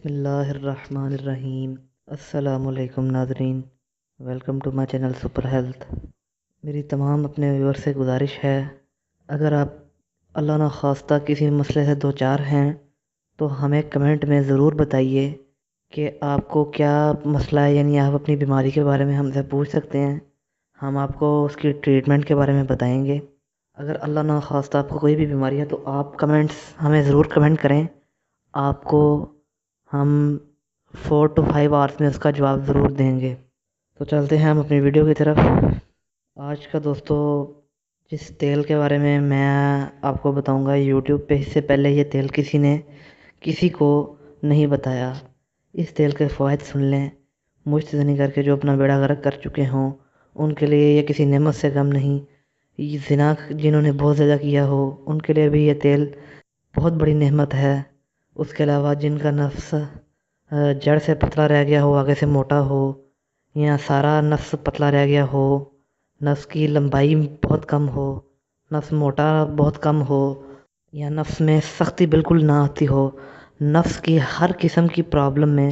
بسم اللہ الرحمن الرحیم۔ السلام علیکم ناظرین، welcome to my channel super health. میری تمام اپنے ویور سے گزارش ہے، اگر آپ اللہ نہ خواستہ کسی مسئلے سے دو چار ہیں تو ہمیں کمنٹ میں ضرور بتائیے کہ آپ کو کیا مسئلہ ہے، یعنی آپ اپنی بیماری کے بارے میں ہم سے پوچھ سکتے ہیں، ہم آپ کو اس کی ٹریٹمنٹ کے بارے میں بتائیں گے۔ اگر اللہ نہ خواستہ آپ کو کوئی بھی بیماری ہے تو آپ کمنٹس ہمیں ضرور کمنٹ کریں، آپ کو ہم 4 to 5 آورس میں اس کا جواب ضرور دیں گے۔ تو چلتے ہیں ہم اپنی ویڈیو کی طرف۔ آج کا دوستو جس تیل کے بارے میں آپ کو بتاؤں گا، یوٹیوب پہ اس سے پہلے یہ تیل کسی کو نہیں بتایا۔ اس تیل کے فوائد سن لیں، مجھ سے نہیں کر کے جو اپنا بیڑا غرق کر چکے ہوں ان کے لیے یہ کسی نعمت سے کم نہیں۔ یہ زنا جنہوں نے بہت زیادہ کیا ہو ان کے لیے بھی یہ تیل بہت بڑی نعمت ہے۔ اس کے علاوہ جن کا نفس جڑ سے پتلا رہ گیا ہو، آگے سے موٹا ہو، یا سارا نفس پتلا رہ گیا ہو، نفس کی لمبائی بہت کم ہو، نفس موٹا بہت کم ہو، یا نفس میں سختی بالکل نہ آتی ہو، نفس کی ہر قسم کی پرابلم میں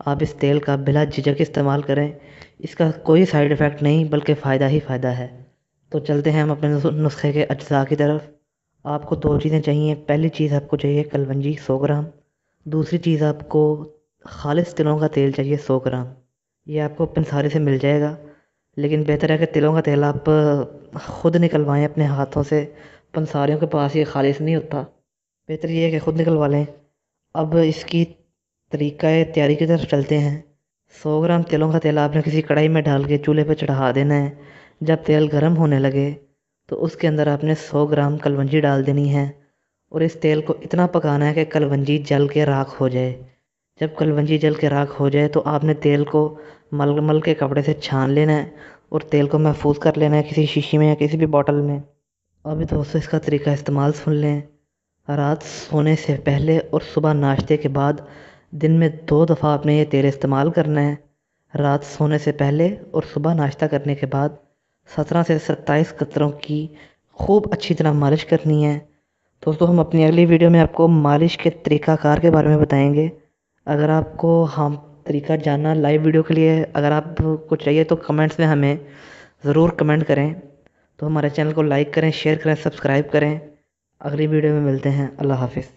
آپ اس تیل کا بلا جھجک استعمال کریں۔ اس کا کوئی سائیڈ ایفیکٹ نہیں بلکہ فائدہ ہی فائدہ ہے۔ تو چلتے ہیں ہم اپنے نسخے کے اجزاء کی طرف۔ آپ کو 2 چیزیں چاہیے۔ پہلی چیز آپ کو چاہیے کلونجی 100 گرام، دوسری چیز آپ کو خالص تلوں کا تیل چاہیے 100 گرام۔ یہ آپ کو پنساری سے مل جائے گا، لیکن بہتر ہے کہ تلوں کا تیل آپ خود نکلوائیں اپنے ہاتھوں سے، پنساریوں کے پاس یہ خالص نہیں ہوتا، بہتر یہ ہے کہ خود نکلوا لیں۔ اب اس کی طریقہ تیاری کی طرف چلتے ہیں۔ 100 گرام تلوں کا تیل آپ نے کسی کڑھائی میں ڈال کے چولہے پہ چڑھا دینا ہے۔ جب تیل گرم ہونے لگے تو اس کے اندر آپ نے 100 گرام کلونجی ڈال دینی ہے، اور اس تیل کو اتنا پکانا ہے کہ کلونجی جل کے راکھ ہو جائے۔ جب کلونجی جل کے راکھ ہو جائے تو آپ نے تیل کو مل کے کپڑے سے چھان لینا ہے اور تیل کو محفوظ کر لینا ہے کسی شیشی میں یا کسی بھی بوٹل میں۔ ابھی دوستو اس کا طریقہ استعمال سن لیں۔ رات سونے سے پہلے اور صبح ناشتے کے بعد دن میں 2 دفعہ آپ نے یہ تیل استعمال کرنا ہے۔ رات سونے سے پہلے اور صبح ناشتہ کرنے کے بعد 17 سے 27 قطروں کی خوب اچھی طرح مالش کرنی ہے۔ دوستو ہم اپنی اگلی ویڈیو میں آپ کو مالش کے طریقہ کار کے بارے میں بتائیں گے۔ اگر آپ کو ہم طریقہ جاننا لائیو ویڈیو کے لیے اگر آپ کو چاہیے تو کمنٹس میں ہمیں ضرور کمنٹ کریں۔ تو ہمارے چینل کو لائک کریں، شیئر کریں، سبسکرائب کریں۔ اگلی ویڈیو میں ملتے ہیں۔ اللہ حافظ۔